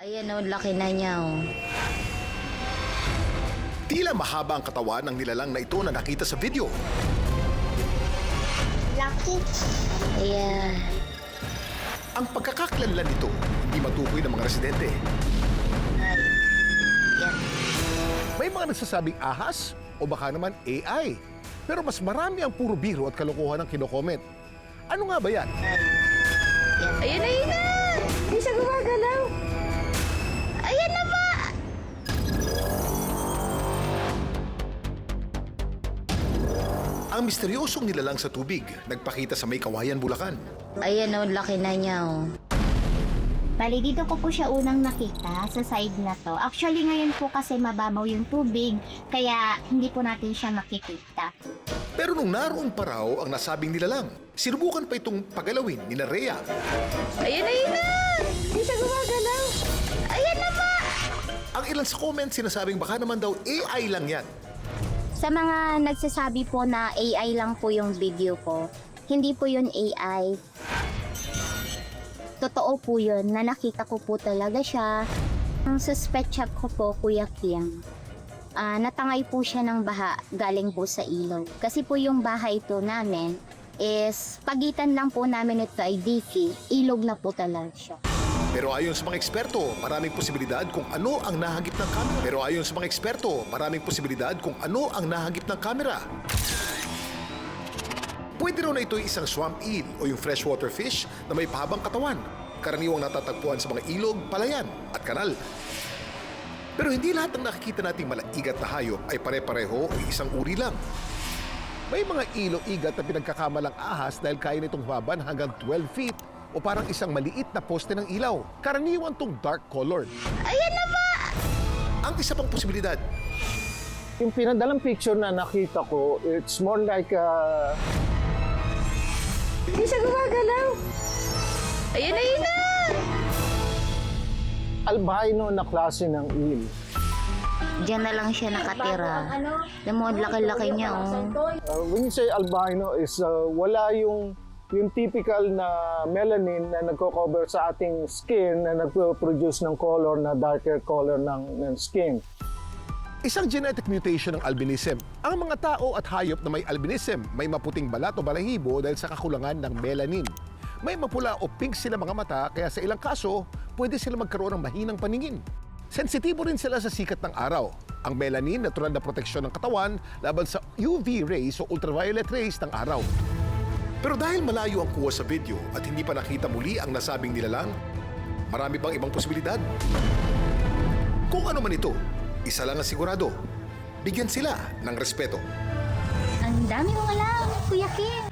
Ayan o, laki na niya o. Tila mahaba ang katawan ng nilalang na ito na nakita sa video. Lucky. Ayan. Ang pagkakaklanlan nito, hindi matukoy ng mga residente. Ayan. May mga nagsasabing ahas o baka naman AI. Pero mas marami ang puro biro at kalokohan ang kinokomment. Ano nga ba yan? Ayan. Ayan na! Hindi siya gumagalaw. Ayan na ba? Ang misteryosong nilalang sa tubig, nagpakita sa May Kawayan, Bulacan. Ayan o, laki na niya o. Bali, dito ko po siya unang nakita sa side na to. Actually, ngayon po kasi mababaw yung tubig, kaya hindi po natin siya makikita. Pero nung naroon pa raw ang nasabing nilalang, sinubukan pa itong pagalawin ni Rhea. Ayan na! Hindi siya gumagalaw. Ayan na ba? Ang ilan sa comments sinasabing baka naman daw AI lang yan. Sa mga nagsasabi po na AI lang po yung video ko, hindi po yun AI. Totoo po yun, na nakita ko po talaga siya. Ang suspect ko po, Kuya Kiang. Natangay po siya ng baha galing po sa ilog. Kasi po yung bahay po namin is pagitan lang po namin ito ay Difi. Ilog na po talaga siya. Pero ayon sa mga eksperto, maraming posibilidad kung ano ang nahagip ng kamera. Pwede raw na ito ay isang swamp eel o yung freshwater fish na may pahabang katawan. Karaniwang natatagpuan sa mga ilog, palayan at kanal. Pero hindi lahat ng nakikita nating malaigat na hayop ay pare-pareho o isang uri lang. May mga ilo-igat na pinagkakamalang ahas dahil kaya nitong humaban hanggang 12 feet o parang isang maliit na poste ng ilaw. Karaniwan tong dark colored. Ayan na ba? Ang isa pang posibilidad, Yung pinadalang picture na nakita ko, it's more like Hindi siya gumagalaw. Ayan na! albino na klase ng eel. Diyan na lang siya nakatira. Alam mo, laki-laki niya oh. When you say albino is wala yung typical na melanin na nagko-cover sa ating skin na nagpo-produce ng color na darker color ng skin. isang genetic mutation ng albinism. Ang mga tao at hayop na may albinism may maputing balat o balahibo dahil sa kakulangan ng melanin. May mapula o pink sila mga mata kaya sa ilang kaso, pwede sila magkaroon ng mahinang paningin. Sensitibo rin sila sa sikat ng araw. Ang melanin, natural na proteksyon ng katawan laban sa UV rays o ultraviolet rays ng araw. Pero dahil malayo ang kuha sa video at hindi pa nakita muli ang nasabing nilalang, marami bang ibang posibilidad? Kung ano man ito, isa lang ang sigurado, bigyan sila ng respeto. Ang dami mong alam, Kuya Kim.